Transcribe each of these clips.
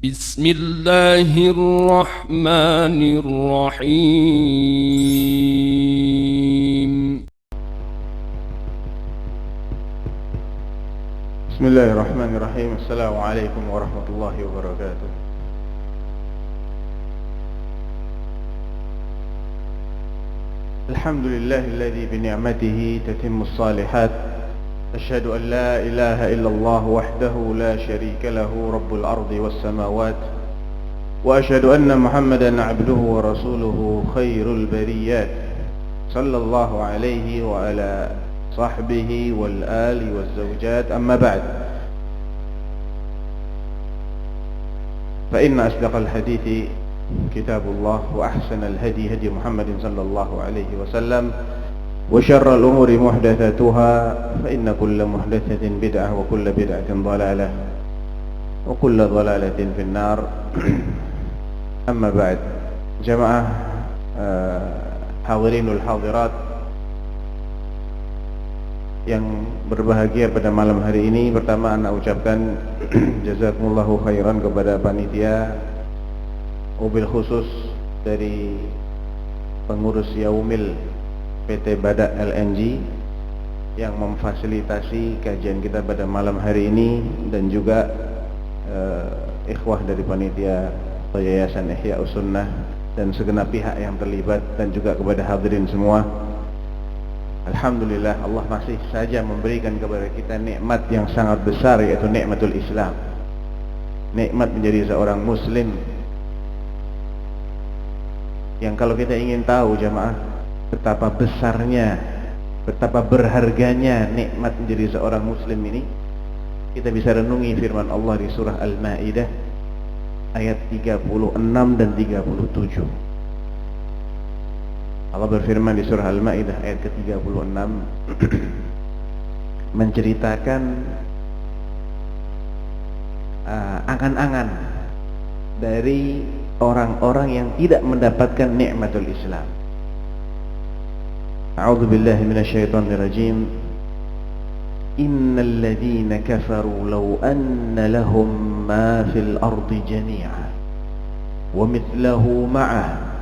بسم الله الرحمن الرحيم. بسم الله الرحمن الرحيم. السلام عليكم ورحمة الله وبركاته. الحمد لله الذي بنعمته تتم الصالحات. أشهد أن لا إله إلا الله وحده لا شريك له رب الأرض والسماوات، وأشهد أن محمدا عبده ورسوله خير البريات، صلى الله عليه وعلى صحبه والآل والزوجات. أما بعد، فإن أصدق الحديث كتاب الله، وأحسن الهدي هدي محمد صلى الله عليه وسلم، وشر الأمور محدثاتها، فإن كل محدثة بدعة، وكل بدعة ضلالة، وكل ضلالة في النار. أما بعد، جماعة hadirinul hadirat yang berbahagia pada malam hari ini, pertama anak ucapkan jazakumullahu khairan kepada panitia, mobil khusus dari pengurus Yaumil PT Badak LNG yang memfasilitasi kajian kita pada malam hari ini, dan juga ikhwah dari panitia Yayasan Ihya'us Sunnah dan segenap pihak yang terlibat, dan juga kepada hadirin semua. Alhamdulillah, Allah masih saja memberikan kepada kita nikmat yang sangat besar, yaitu nikmatul Islam, nikmat menjadi seorang muslim. Yang kalau kita ingin tahu jamaah betapa besarnya, betapa berharganya nikmat menjadi seorang muslim ini, kita bisa renungi firman Allah di surah Al-Maidah ayat 36 dan 37. Allah berfirman di surah Al-Maidah ayat ke-36 menceritakan angan-angan dari orang-orang yang tidak mendapatkan nikmatul Islam. A'udzu billahi minasyaitonir rajim. Innal ladzina kafaru law anna lahum ma fil ardi jami'an wa mithluhu ma'ah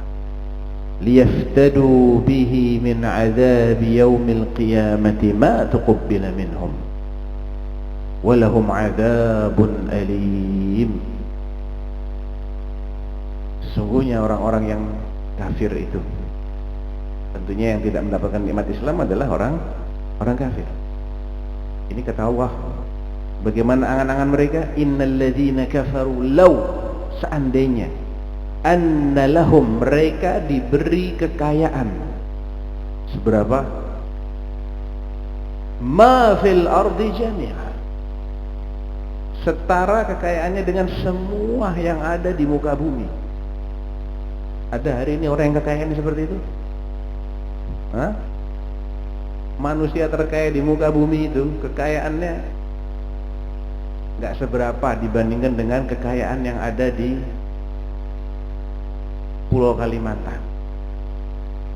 liyaftadu bihi min 'adzabi yaumil qiyamati ma tuqabbala minhum wa lahum 'adzabun alim. Sesungguhnya orang-orang yang kafir itu, tentunya yang tidak mendapatkan nikmat Islam adalah orang kafir. Ini kata Allah, bagaimana angan-angan mereka? Innal ladzina kafaru, law, seandainya, anna lahum, mereka diberi kekayaan seberapa? Ma fil ardi jami'an, setara kekayaannya dengan semua yang ada di muka bumi. Ada hari ini orang yang kekayaannya seperti itu? Hah? Manusia terkaya di muka bumi itu kekayaannya nggak seberapa dibandingkan dengan kekayaan yang ada di Pulau Kalimantan.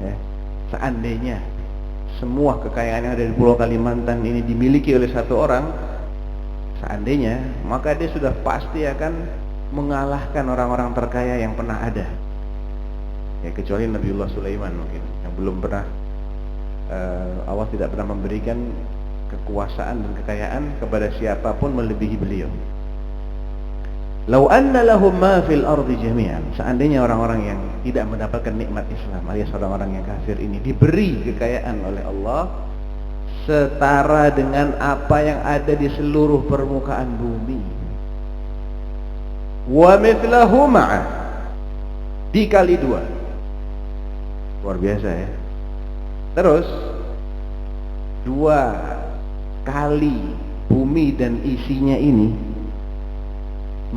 Ya. Seandainya semua kekayaan yang ada di Pulau Kalimantan ini dimiliki oleh satu orang, seandainya, maka dia sudah pasti akan mengalahkan orang-orang terkaya yang pernah ada. Ya, kecuali Nabiullah Sulaiman mungkin yang belum pernah, Allah tidak pernah memberikan kekuasaan dan kekayaan kepada siapapun melebihi beliau. Lau anna lahum ma fil ardi jami'an, seandainya orang-orang yang tidak mendapatkan nikmat Islam alias orang-orang yang kafir ini diberi kekayaan oleh Allah setara dengan apa yang ada di seluruh permukaan bumi, wa mithlahu ma'ah, dikali dua. Luar biasa ya. Terus 2 kali bumi dan isinya ini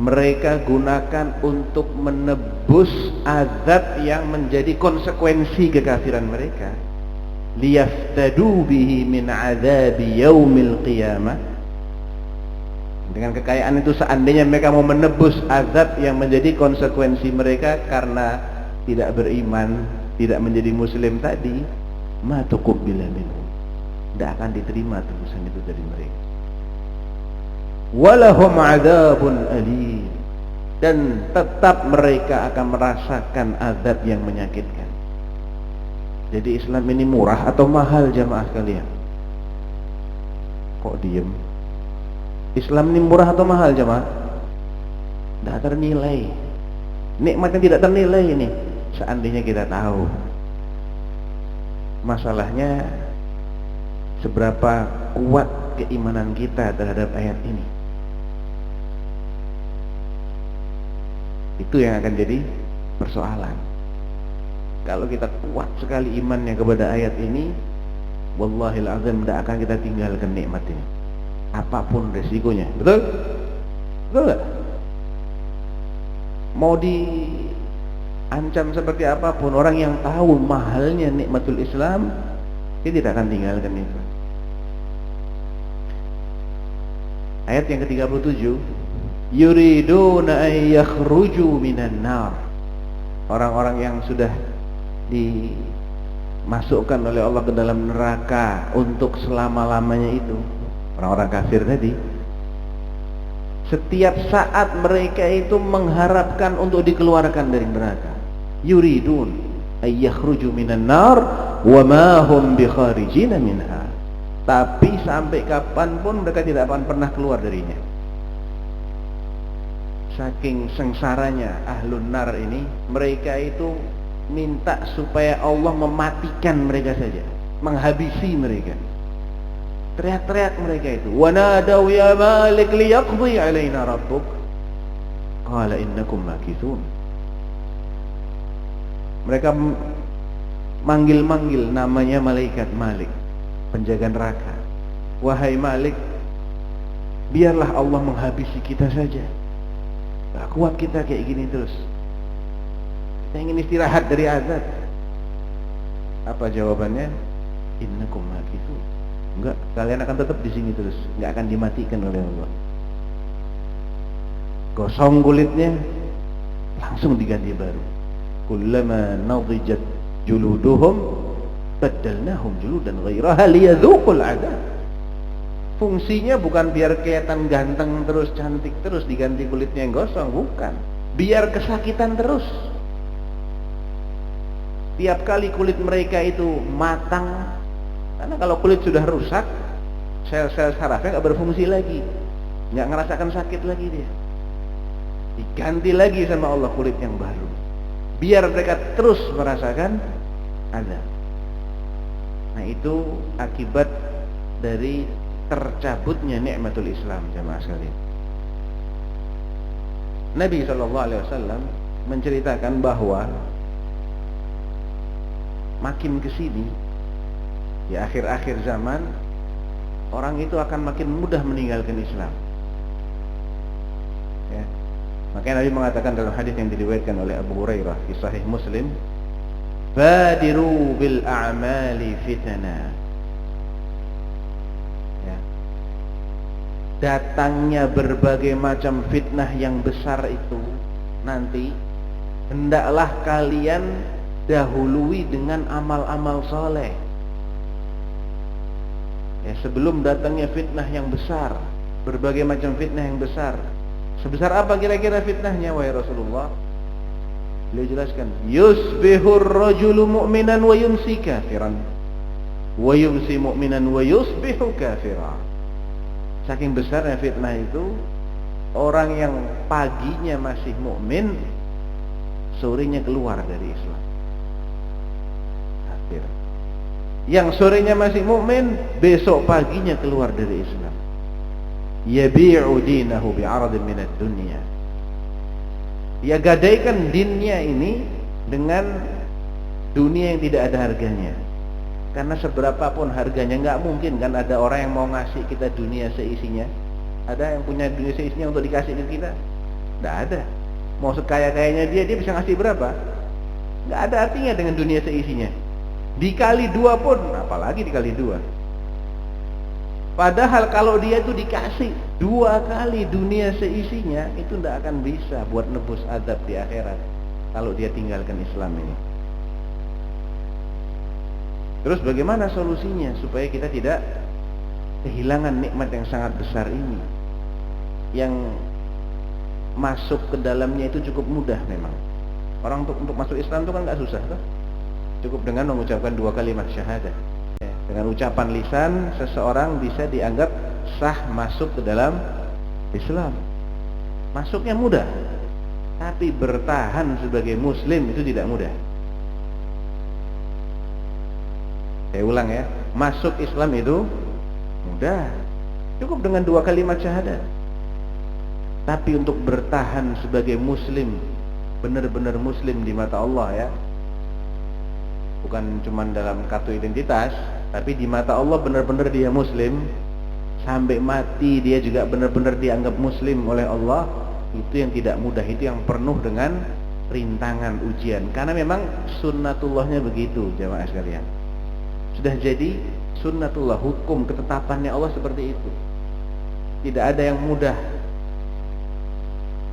mereka gunakan untuk menebus azab yang menjadi konsekuensi kekafiran mereka. Liyaftadu bihi min azabi yaumil qiyamah. Dengan kekayaan itu, seandainya mereka mau menebus azab yang menjadi konsekuensi mereka karena tidak beriman, tidak menjadi muslim tadi, ma tuqabbala minhum, tidak akan diterima tebusan itu dari mereka. Walahum 'adzabun alim, dan tetap mereka akan merasakan azab yang menyakitkan. Jadi Islam ini murah atau mahal jamaah sekalian? Kok diem? Islam ini murah atau mahal jamaah? Tidak ternilai. Nikmatnya tidak ternilai ini. Seandainya kita tahu. Masalahnya seberapa kuat keimanan kita terhadap ayat ini. Itu yang akan jadi persoalan. Kalau kita kuat sekali imannya kepada ayat ini, wallahil azim tidak akan kita tinggalkan nikmat ini, apapun resikonya. Betul? Betul gak? Mau diancam seperti apapun, orang yang tahu mahalnya nikmatul Islam, dia tidak akan tinggalkan itu. Ayat yang ke-37, yuriduna an yakhruju minan nar. Orang-orang yang sudah dimasukkan oleh Allah ke dalam neraka untuk selama-lamanya itu, orang-orang kafir tadi, setiap saat mereka itu mengharapkan untuk dikeluarkan dari neraka. Yuridun ay yakhruju minan nar wa ma hum bikharijin minha. Tapi sampai kapanpun mereka tidak akan pernah keluar darinya. Saking sengsaranya ahlun nar ini, mereka itu minta supaya Allah mematikan mereka saja, menghabisi mereka. Teriak-teriak mereka itu, wa nadaw ya malik liyaqdi alaina rabbuk qala innakum makithun. Mereka manggil-manggil namanya malaikat Malik, penjaga neraka. Wahai Malik, biarlah Allah menghabisi kita saja. Gak kuat kita kayak gini terus. Kita ingin istirahat dari azab. Apa jawabannya? Innakum makithun. Enggak, kalian akan tetap di sini terus, enggak akan dimatikan oleh Allah. Gosong kulitnya, langsung diganti baru. Kullama nadijat juluduhum baddalnahum juludan ghairaha liyadzuqul adzab. Fungsinya bukan biar kelihatan ganteng terus, cantik terus, diganti kulitnya yang gosong, bukan. Biar kesakitan terus. Tiap kali kulit mereka itu matang, karena kalau kulit sudah rusak, sel-sel sarafnya nggak berfungsi lagi, nggak ngerasakan sakit lagi dia. Diganti lagi sama Allah kulit yang baru, biar mereka terus merasakan azab. Nah itu akibat dari tercabutnya nikmatul Islam jamaah sekalian. Nabi SAW menceritakan bahwa makin kesini, di akhir-akhir zaman, orang itu akan makin mudah meninggalkan Islam. Ya. Makanya Nabi mengatakan dalam hadis yang diriwayatkan oleh Abu Hurairah di Sahih Muslim, "Badiru bil a'mali fitana." Ya. Datangnya berbagai macam fitnah yang besar itu nanti, hendaklah kalian dahului dengan amal-amal soleh. Ya, sebelum datangnya fitnah yang besar, berbagai macam fitnah yang besar. Sebesar apa kira-kira fitnahnya wahai Rasulullah? Beliau jelaskan, yusbihur rajulu mu'minan wa yumsi kafiran, wa yumsi mu'minan wa yusbihu kafiran. Saking besarnya fitnah itu, orang yang paginya masih mukmin, sorenya keluar dari Islam. Yang sorenya masih mukmin, besok paginya keluar dari Islam. Yabi'u dinahu bi'aradin minad dunya. Dia gadaikan dinnya ini dengan dunia yang tidak ada harganya. Karena seberapapun harganya, nggak mungkin kan ada orang yang mau ngasih kita dunia seisinya. Ada yang punya dunia seisinya untuk dikasih ke kita? Nggak ada. Mau sekaya-kayanya dia bisa ngasih berapa? Nggak ada artinya dengan dunia seisinya. Dikali 2 pun, apalagi dikali 2. Padahal kalau dia itu dikasih 2 kali dunia seisinya, itu tidak akan bisa buat nebus azab di akhirat kalau dia tinggalkan Islam ini. Terus bagaimana solusinya supaya kita tidak kehilangan nikmat yang sangat besar ini, yang masuk ke dalamnya itu cukup mudah memang. Orang untuk masuk Islam itu kan nggak susah tuh. Cukup dengan mengucapkan 2 kalimat syahadah. Ya, dengan ucapan lisan seseorang bisa dianggap sah masuk ke dalam Islam. Masuknya mudah. Tapi bertahan sebagai muslim itu tidak mudah. Saya ulang ya, masuk Islam itu mudah. Cukup dengan 2 kalimat syahadat. Tapi untuk bertahan sebagai muslim, benar-benar muslim di mata Allah ya, bukan cuma dalam kartu identitas, tapi di mata Allah benar-benar dia muslim, sampai mati dia juga benar-benar dianggap muslim oleh Allah. Itu yang tidak mudah, itu yang penuh dengan rintangan, ujian. Karena memang sunnatullahnya begitu, jamaah sekalian. Sudah jadi sunnatullah, hukum ketetapannya Allah seperti itu. Tidak ada yang mudah.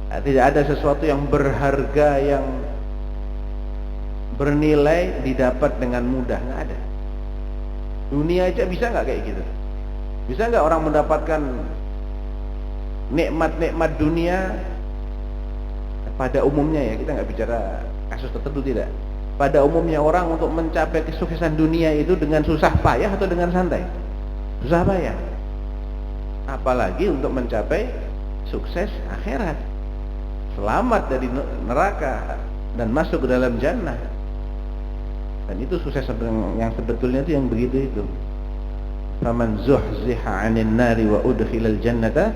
Tidak ada sesuatu yang berharga, yang bernilai didapat dengan mudah, nggak ada. Dunia aja bisa nggak kayak gitu? Bisa nggak orang mendapatkan nikmat-nikmat dunia pada umumnya ya, kita nggak bicara kasus tertentu, tidak. Pada umumnya orang untuk mencapai kesuksesan dunia itu dengan susah payah atau dengan santai? Susah payah. Apalagi untuk mencapai sukses akhirat, selamat dari neraka dan masuk ke dalam jannah. Dan itu sukses yang sebetulnya itu yang begitu itu. Faman zuhziha 'anil nari wa udkhilal jannata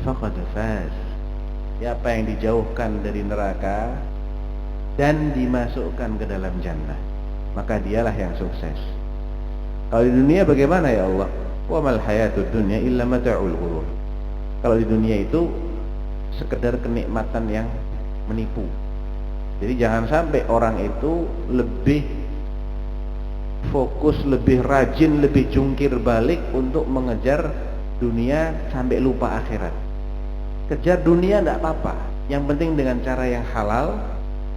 faqad faz. Siapa yang dijauhkan dari neraka dan dimasukkan ke dalam jannah, maka dialah yang sukses. Kalau di dunia bagaimana ya Allah? Wa mal hayatud dunya illa mata'ul ghurur. Kalau di dunia itu sekedar kenikmatan yang menipu. Jadi jangan sampai orang itu lebih fokus, lebih rajin, lebih jungkir balik untuk mengejar dunia sampai lupa akhirat. Kejar dunia tidak apa-apa, yang penting dengan cara yang halal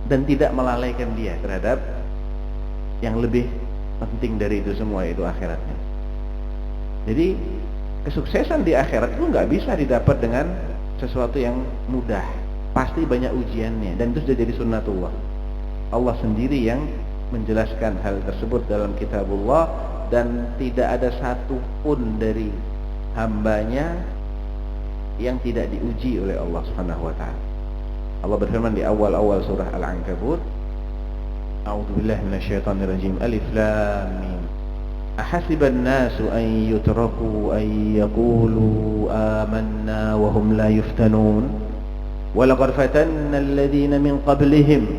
dan tidak melalaikan dia terhadap yang lebih penting dari itu semua, yaitu akhiratnya. Jadi kesuksesan di akhirat itu nggak bisa didapat dengan sesuatu yang mudah, pasti banyak ujiannya, dan itu sudah jadi sunnatullah. Allah sendiri yang menjelaskan hal tersebut dalam kitabullah, dan tidak ada satupun dari hambanya yang tidak diuji oleh Allah Subhanahu wa taala. Allah berfirman di awal-awal surah Al-Ankabut, A'udzubillahi minasyaitonirrajim. Alif Lam Mim. Ahasiban nasu an yutraku an yaqulu amanna wa hum la yuftanun. Wa laqad fatanna alladhina min qablihim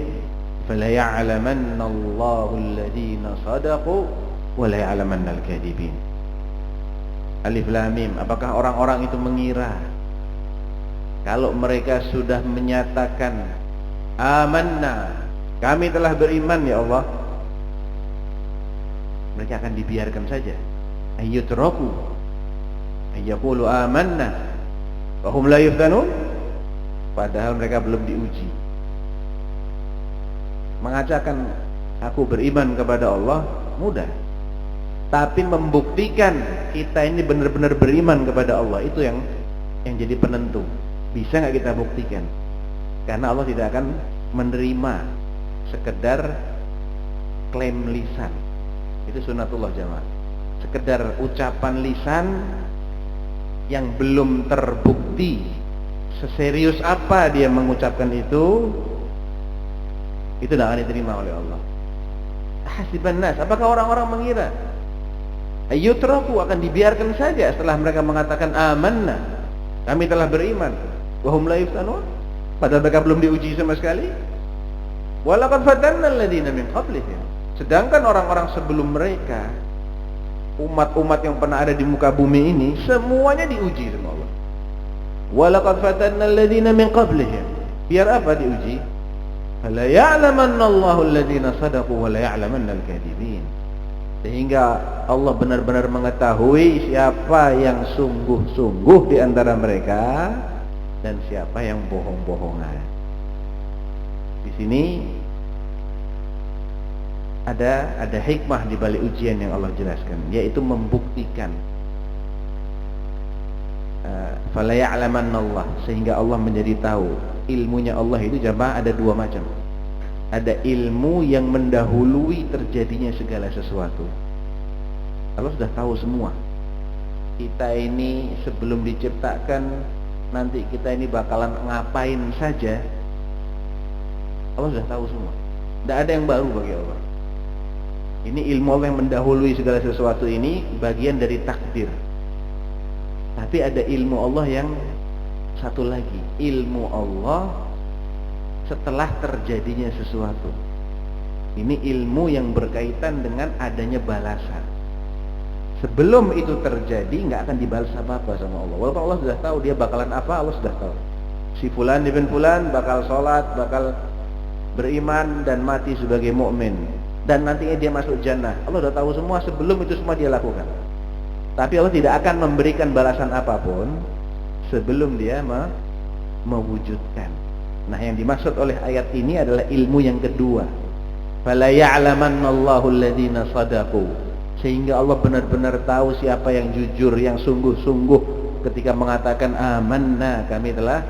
falaya'lamanna Allahu alladhina sadaqu wa la ya'lamanna al-kadhibin. Alif Lam Mim. Apakah orang-orang itu mengira kalau mereka sudah menyatakan amanna, kami telah beriman ya Allah, mereka akan dibiarkan saja? Ayyutraku ayyaqulu amanna wa hum la yuftanun, padahal mereka belum diuji. Mengatakan aku beriman kepada Allah mudah, tapi membuktikan kita ini benar-benar beriman kepada Allah, itu yang jadi penentu. Bisa nggak kita buktikan? Karena Allah tidak akan menerima sekedar klaim lisan. Itu sunnatullah jamaah. Sekedar ucapan lisan yang belum terbukti seserius apa dia mengucapkan itu tidak akan diterima oleh Allah. Hasiban nas, apakah orang-orang mengira ayyutraku akan dibiarkan saja setelah mereka mengatakan amanna, kami telah beriman, wa hum la yuftanun, padahal mereka belum diuji sama sekali. Wa laqad fatanna alladziina min qablihim, sedangkan orang-orang sebelum mereka, umat-umat yang pernah ada di muka bumi ini, semuanya diuji sama Allah. Wa laqad fatanna alladziina min qablihim, biar apa diuji? Fala ya'lamanna Allahu alladziina shadaqu wa la ya'lamanna al-kadhibin, sehingga Allah benar-benar mengetahui siapa yang sungguh-sungguh di antara mereka dan siapa yang bohong-bohongan. Di sini ada hikmah di balik ujian yang Allah jelaskan, yaitu membuktikan fala ya'lamannallah, sehingga Allah menjadi tahu. Ilmunya Allah itu jamaah ada dua macam. Ada ilmu yang mendahului terjadinya segala sesuatu. Allah sudah tahu semua. Kita ini sebelum diciptakan, nanti kita ini bakalan ngapain saja, Allah sudah tahu semua. Tidak ada yang baru bagi Allah. Ini ilmu Allah yang mendahului segala sesuatu, ini bagian dari takdir. Tapi ada ilmu Allah yang satu lagi, ilmu Allah setelah terjadinya sesuatu. Ini ilmu yang berkaitan dengan adanya balasan. Sebelum itu terjadi nggak akan dibalas apa-apa sama Allah. Walaupun Allah sudah tahu dia bakalan apa, Allah sudah tahu. Si fulan ibn fulan bakal sholat, bakal beriman dan mati sebagai mukmin, dan nantinya dia masuk jannah. Allah sudah tahu semua sebelum itu semua dia lakukan. Tapi Allah tidak akan memberikan balasan apapun sebelum dia mewujudkan. Nah, yang dimaksud oleh ayat ini adalah ilmu yang kedua. Fala ya'lamannallahu alladhina shadaqu, sehingga Allah benar-benar tahu siapa yang jujur, yang sungguh-sungguh ketika mengatakan amanna, kami telah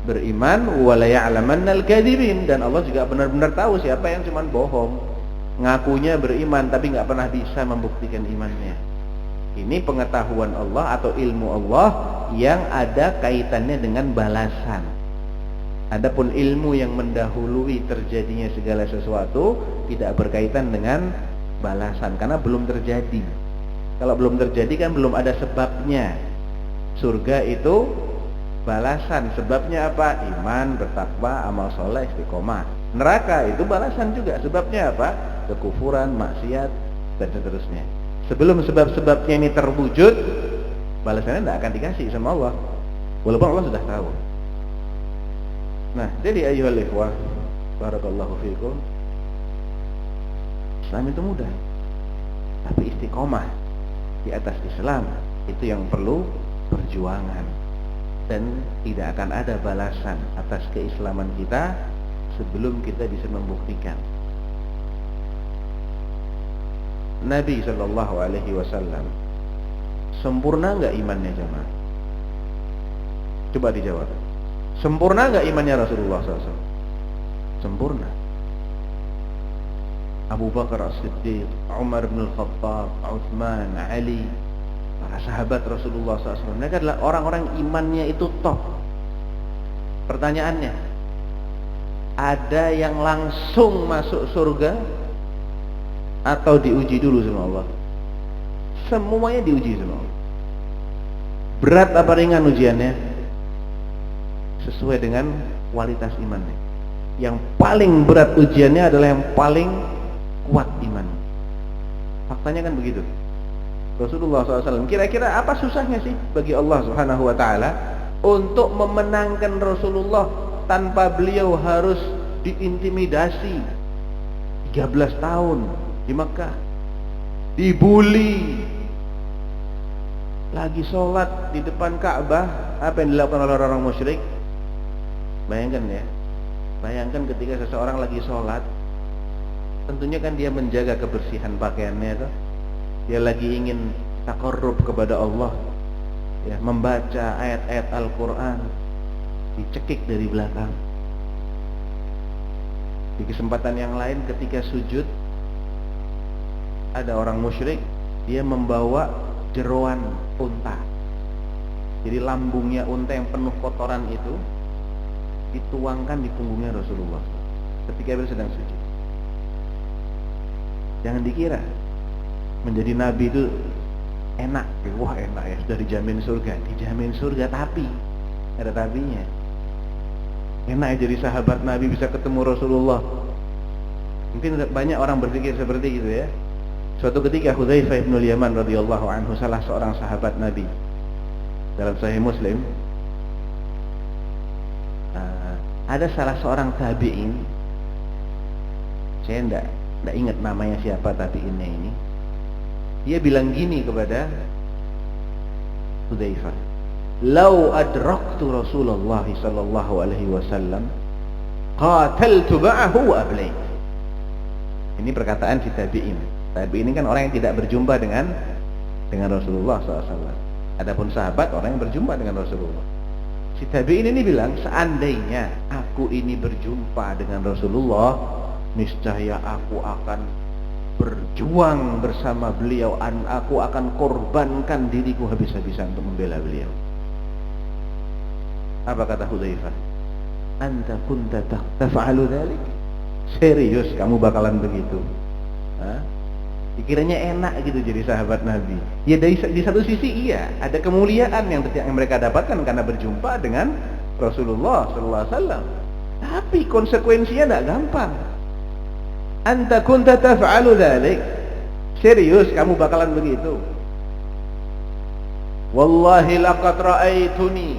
beriman, wala ya'lamannal kadhibin, dan Allah juga benar-benar tahu siapa yang cuma bohong, ngakunya beriman tapi nggak pernah bisa membuktikan imannya. Ini pengetahuan Allah atau ilmu Allah yang ada kaitannya dengan balasan. Adapun ilmu yang mendahului terjadinya segala sesuatu tidak berkaitan dengan balasan, karena belum terjadi. Kalau belum terjadi kan belum ada sebabnya. Surga itu balasan, sebabnya apa? Iman, bertakwa, amal soleh, istiqomah. Neraka itu balasan juga, sebabnya apa? Kekufuran, maksiat, dan seterusnya. Sebelum sebab-sebabnya ini terwujud, balasannya tidak akan dikasih sama Allah, walaupun Allah sudah tahu. Nah, jadi ayyuhal ikhwah, barakallahu fikum, Islam itu mudah, tapi istiqomah di atas Islam itu yang perlu perjuangan, dan tidak akan ada balasan atas keislaman kita sebelum kita bisa membuktikan. Nabi Shallallahu Alaihi Wasallam sempurna nggak imannya jemaah? Coba dijawab. Sempurna nggak imannya Rasulullah SAW? Sempurna. Abu Bakar As-Siddiq, Umar bin Al-Khattab, Utsman, Ali, para sahabat Rasulullah SAW, mereka adalah orang-orang imannya itu top. Pertanyaannya, ada yang langsung masuk surga atau diuji dulu sama Allah? Semuanya diuji sama Allah. Berat apa ringan ujiannya? Sesuai dengan kualitas imannya. Yang paling berat ujiannya adalah yang paling kuat iman. Faktanya kan begitu. Rasulullah SAW, kira-kira apa susahnya sih bagi Allah Subhanahu Wa Taala untuk memenangkan Rasulullah tanpa beliau harus diintimidasi 13 tahun di Makkah, dibully, lagi sholat di depan Ka'bah, apa yang dilakukan oleh orang musyrik? Bayangkan ya, bayangkan ketika seseorang lagi sholat, tentunya kan dia menjaga kebersihan pakaiannya tuh. Dia lagi ingin taqarrub kepada Allah, ya, membaca ayat-ayat Al-Quran, dicekik dari belakang. Di kesempatan yang lain ketika sujud, ada orang musyrik, dia membawa jeroan unta. Jadi lambungnya unta yang penuh kotoran itu dituangkan di punggungnya Rasulullah ketika beliau sedang sujud. Jangan dikira menjadi nabi itu enak, wah enak ya, sudah dijamin surga. Dijamin surga, tapi ada tapinya. Enak ya jadi sahabat Nabi, bisa ketemu Rasulullah. Mungkin banyak orang berpikir seperti itu ya. Suatu ketika Hudzaifah bin Yaman radhiyallahu anhu, salah seorang sahabat Nabi, dalam Sahih Muslim, ada salah seorang tabi'in, saya enggak ingat namanya siapa tabi'innya ini. Dia bilang gini kepada Hudzaifah, "Lau adraktu Rasulullah sallallahu alaihi wasallam, qataltu ma'ahu wa ablayt." Ini perkataan si tabi'in. Tabi'in ini kan orang yang tidak berjumpa dengan Rasulullah SAW. Adapun sahabat orang yang berjumpa dengan Rasulullah. Si tabi'in ini bilang, seandainya aku ini berjumpa dengan Rasulullah, niscaya aku akan berjuang bersama beliau, aku akan korbankan diriku habis-habisan untuk membela beliau. Apa kata Hudzaifah? Anta kunta taf'alu dzalik? Serius kamu bakalan begitu? Hah? Dikiranya enak gitu jadi sahabat Nabi. Ya di satu sisi iya, ada kemuliaan yang mereka dapatkan karena berjumpa dengan Rasulullah sallallahu alaihi wasallam. Tapi konsekuensinya tidak gampang. Anta kunta taf'alu dzalik? Serius kamu bakalan begitu? Wallahi laqad ra'aituni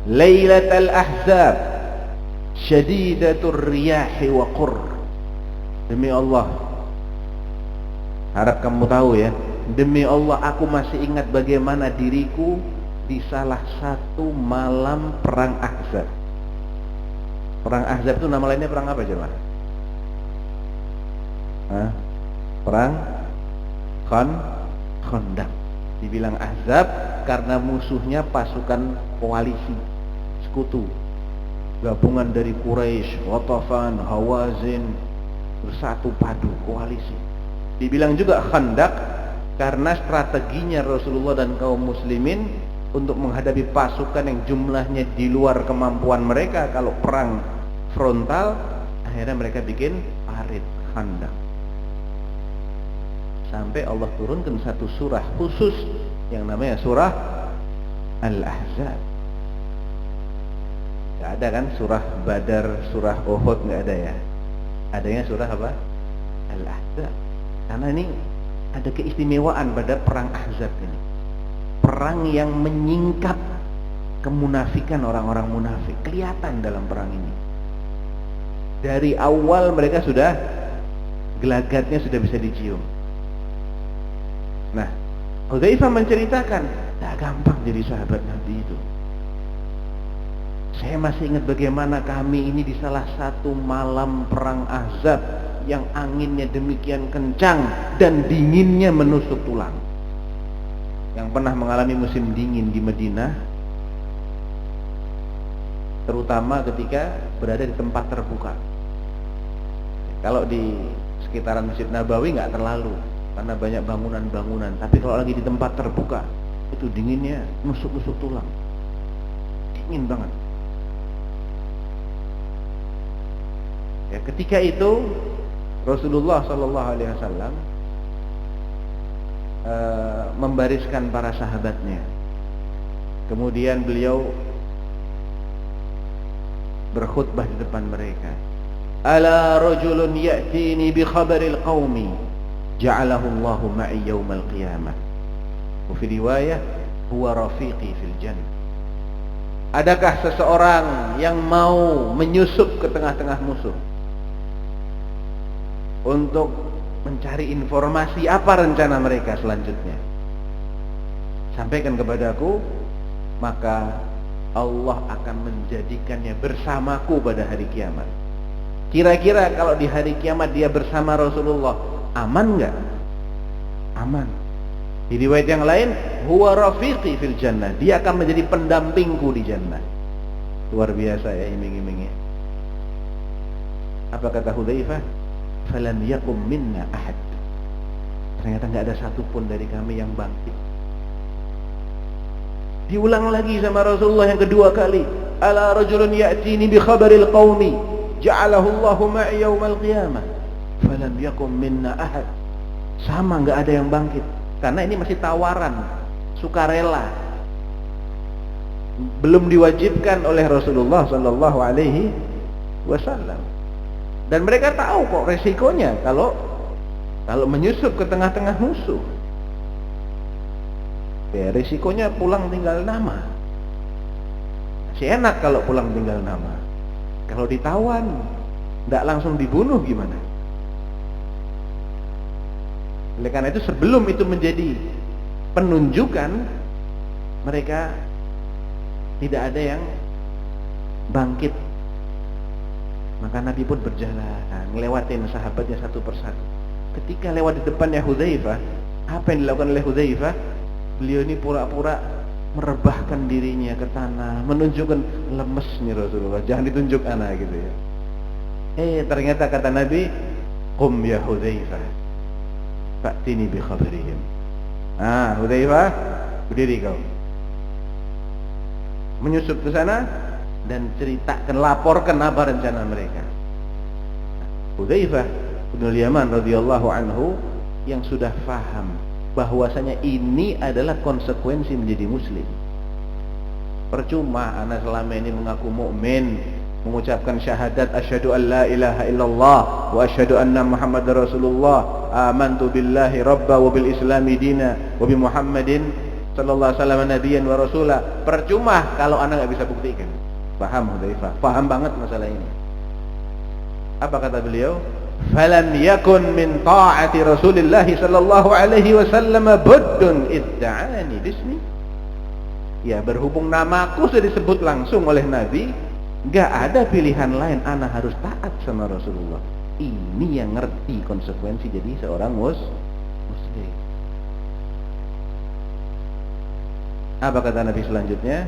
lailatal ahzab syadidatur riyahi wa qurr. Demi Allah, harap kamu tahu ya, demi Allah aku masih ingat bagaimana diriku di salah satu malam perang Ahzab. Perang Ahzab itu nama lainnya perang apa coba? Perang Khandaq. Dibilang Ahzab karena musuhnya pasukan koalisi, sekutu, gabungan dari Quraisy, Ghatafan, Hawazin, bersatu padu koalisi. Dibilang juga Khandaq karena strateginya Rasulullah dan kaum muslimin untuk menghadapi pasukan yang jumlahnya di luar kemampuan mereka. Kalau perang frontal, akhirnya mereka bikin parit Khandaq. Sampai Allah turunkan satu surah khusus yang namanya surah Al-Ahzab. Gak ada kan surah Badar, surah Uhud, gak ada ya. Adanya surah apa? Al-Ahzab. Karena ini ada keistimewaan pada perang Ahzab ini. Perang yang menyingkap kemunafikan orang-orang munafik. Kelihatan dalam perang ini. Dari awal mereka sudah, gelagatnya sudah bisa dicium. Nah, Hudzaifah menceritakan, tak gampang jadi sahabat Nabi itu. Saya masih ingat bagaimana kami ini di salah satu malam perang Ahzab yang anginnya demikian kencang dan dinginnya menusuk tulang. Yang pernah mengalami musim dingin di Madinah, terutama ketika berada di tempat terbuka. Kalau di sekitaran Masjid Nabawi nggak terlalu, karena banyak bangunan-bangunan. Tapi kalau lagi di tempat terbuka, itu dinginnya nusuk-nusuk tulang. Dingin banget. Ya, ketika itu Rasulullah Shallallahu Alaihi Wasallam membariskan para sahabatnya. Kemudian beliau berkhutbah di depan mereka. Ala rajulun ya'tini bi khabaril qaumi ja'alahu Allahu ma'i yaumal qiyamah. Wa fi riwayah huwa rafiqi fil jannah. Adakah seseorang yang mau menyusup ke tengah-tengah musuh untuk mencari informasi apa rencana mereka selanjutnya? Sampaikan kepadaku, maka Allah akan menjadikannya bersamaku pada hari kiamat. Kira-kira kalau di hari kiamat dia bersama Rasulullah, aman enggak? Aman. Di riwayat yang lain, huwa rafiqi fil jannah. Dia akan menjadi pendampingku di jannah. Luar biasa ya iming-imingnya. Apa kata Hudzaifah? Falam yakum minna ahad. Ternyata enggak ada satupun dari kami yang bangkit. Diulang lagi sama Rasulullah yang kedua kali. Ala rajulun ya'tini bi khabaril qaumi ja'alahu Allahu ma'i yaumal qiyamah. Falam yakum minna ahad. Sama enggak ada yang bangkit. Karena ini masih tawaran, sukarela. Belum diwajibkan oleh Rasulullah sallallahu alaihi wasallam. Dan mereka tahu kok resikonya kalau menyusup ke tengah-tengah musuh. Ya, resikonya pulang tinggal nama. Masih enak kalau pulang tinggal nama. Kalau ditawan, enggak langsung dibunuh gimana? Oleh karena itu sebelum itu menjadi penunjukan, mereka tidak ada yang bangkit. Maka Nabi pun berjalan, ngelewatin sahabatnya satu persatu. Ketika lewat di depannya Hudzaifah, apa yang dilakukan oleh Hudzaifah? Beliau ini pura-pura merebahkan dirinya ke tanah, menunjukkan lemes nih Rasulullah, jangan ditunjuk anak gitu ya. Ternyata kata Nabi, qum ya Hudzaifah fa'tini bi khabarihim. Hudzaifah, berdiri kau, menyusup ke sana dan ceritakan, laporkan apa rencana mereka. Hudzaifah bin Yaman radhiyallahu anhu yang sudah faham bahwasanya ini adalah konsekuensi menjadi muslim. Percuma anak selama ini mengaku mukmin, mengucapkan syahadat asyhadu an la ilaha illallah wa asyhadu anna muhammadar rasulullah, amantu billahi rabba wa bil islami dina wa bi muhammadin sallallahu alaihi wasallam nabiyyan wa rasula. Percuma kalau anak enggak bisa buktikan. Paham Hudzaifah? Paham banget masalah ini. Apa kata beliau? Falam yakun min ta'ati Rasulillah sallallahu alaihi wasallam buddun idda'ani bismi. Ya, berhubung namaku sudah disebut langsung oleh Nabi, enggak ada pilihan lain, ana harus taat sama Rasulullah. Ini yang ngerti konsekuensi jadi seorang muslim. Apa kata Nabi selanjutnya?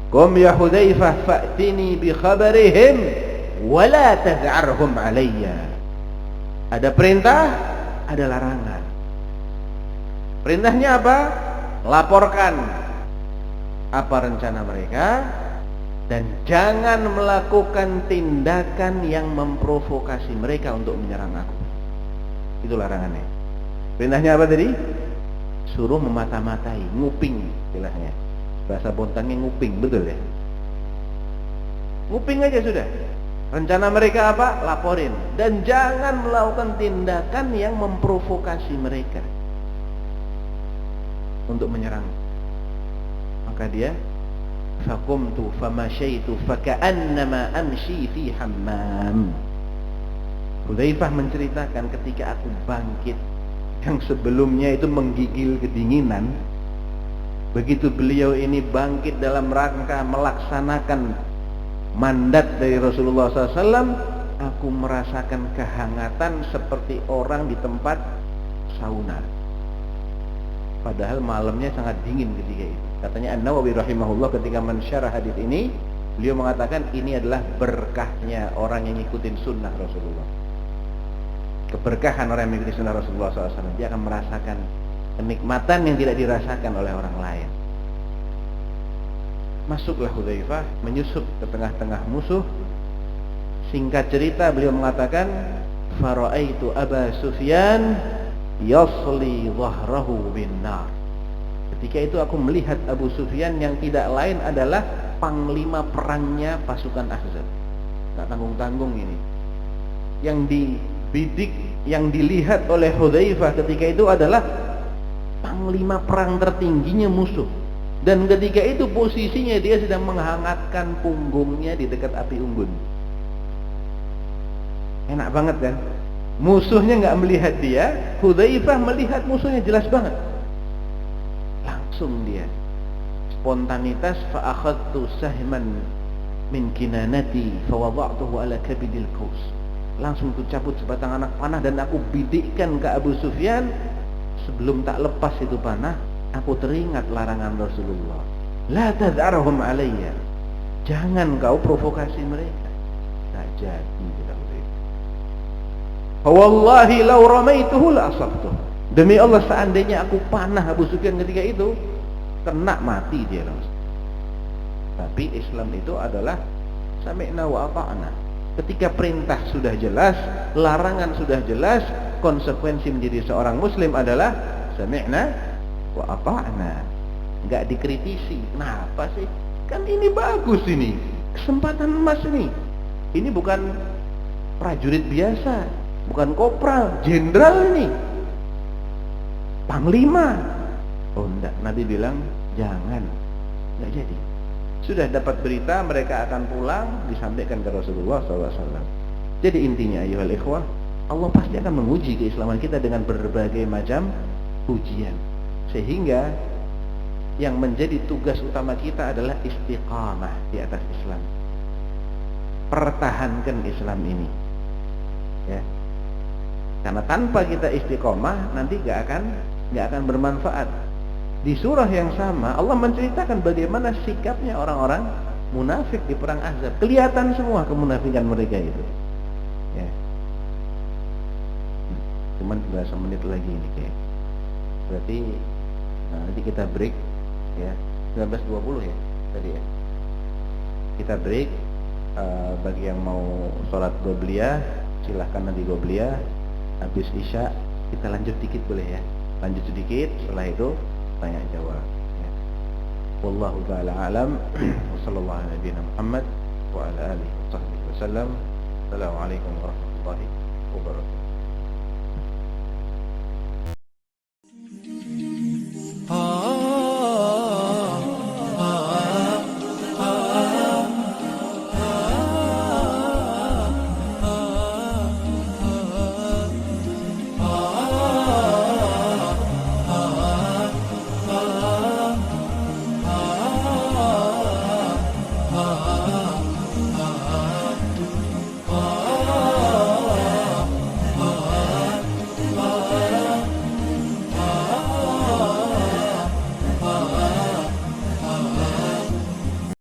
Qum ya Hudzaifah fa'tini bi khabarihim wala taz'arhum alayya. Ada perintah, ada larangan. Perintahnya apa? Laporkan apa rencana mereka dan jangan melakukan tindakan yang memprovokasi mereka untuk menyerang aku. Itu larangannya. Perintahnya apa tadi? Suruh memata-matai, nguping istilahnya. Bahasa Bontangnya nguping, betul ya? Nguping aja sudah. Rencana mereka apa? Laporin. Dan jangan melakukan tindakan yang memprovokasi mereka untuk menyerang. Maka dia faqumtu famasyaitu faka'annama amshi fi hammam. Hudzaifah menceritakan ketika aku bangkit yang sebelumnya itu menggigil kedinginan, begitu beliau ini bangkit dalam rangka melaksanakan mandat dari Rasulullah SAW, aku merasakan kehangatan seperti orang di tempat sauna. Padahal malamnya sangat dingin ketika itu. Katanya An-Nawawi rahimahullah ketika mensyarah hadis ini, beliau mengatakan ini adalah berkahnya orang yang ngikutin sunnah Rasulullah. Keberkahan orang yang mengikuti sunnah Rasulullah SAW, dia akan merasakan kenikmatan yang tidak dirasakan oleh orang lain. Masuklah Hudzaifah, menyusup ke tengah-tengah musuh. Singkat cerita beliau mengatakan, fara'aitu Aba Sufyan yasli dhahrahu bin nar. Ketika itu aku melihat Abu Sufyan yang tidak lain adalah panglima perangnya pasukan Ahzab. Enggak tanggung-tanggung ini. Yang dibidik, yang dilihat oleh Hudzaifah ketika itu adalah panglima perang tertingginya musuh. Dan ketika itu posisinya dia sedang menghangatkan punggungnya di dekat api unggun. Enak banget kan? Musuhnya nggak melihat dia, Hudzaifah melihat musuhnya jelas banget. Langsung dia spontanitas, fa akhadtu sahman min kinanati fa wada'tuhu ala kabidil qaus. Langsung ku cabut sebatang anak panah dan aku bidikkan ke Abu Sufyan. Sebelum tak lepas itu panah, aku teringat larangan Rasulullah. La tad'arhum alayya. Jangan kau provokasi mereka. Tak jadi kita begitu. Wallahi law ramaituhu la asabtuh. Demi Allah seandainya aku panah Abu Sufyan ketika itu, kena mati dia langsung. Tapi Islam itu adalah sami'na wa ata'na. Ketika perintah sudah jelas, larangan sudah jelas, konsekuensi menjadi seorang muslim adalah sami'na wa ata'na. Enggak dikritisi. Kenapa sih? Kan ini bagus ini. Kesempatan emas ini. Ini bukan prajurit biasa, bukan kopral, jenderal ini. Panglima. Oh enggak, Nabi bilang jangan. Enggak jadi. Sudah dapat berita mereka akan pulang, disampaikan ke Rasulullah SAW. Jadi intinya ayyuhal ikhwah, Allah pasti akan menguji keislaman kita dengan berbagai macam ujian. Sehingga yang menjadi tugas utama kita adalah istiqamah di atas Islam. Pertahankan Islam ini. Ya. Karena tanpa kita istiqamah nanti gak akan bermanfaat. Di surah yang sama Allah menceritakan bagaimana sikapnya orang-orang munafik di perang Ahzab. Kelihatan semua kemunafikan mereka itu. Ya. Cuman 11 menit lagi ini kayak. Berarti nanti kita break ya. 19.20 ya tadi ya. Kita break. Bagi yang mau sholat qobliyah silahkan nanti qobliyah. Habis isya kita lanjut dikit boleh ya. Lanjut sedikit, setelah itu tanya jawab ya. Wallahu ta'ala alam. Wa sallallahu ala nabiyina Muhammad wa ala alihi wa sahbihi wasallam. Assalamualaikum warahmatullahi wabarakatuh.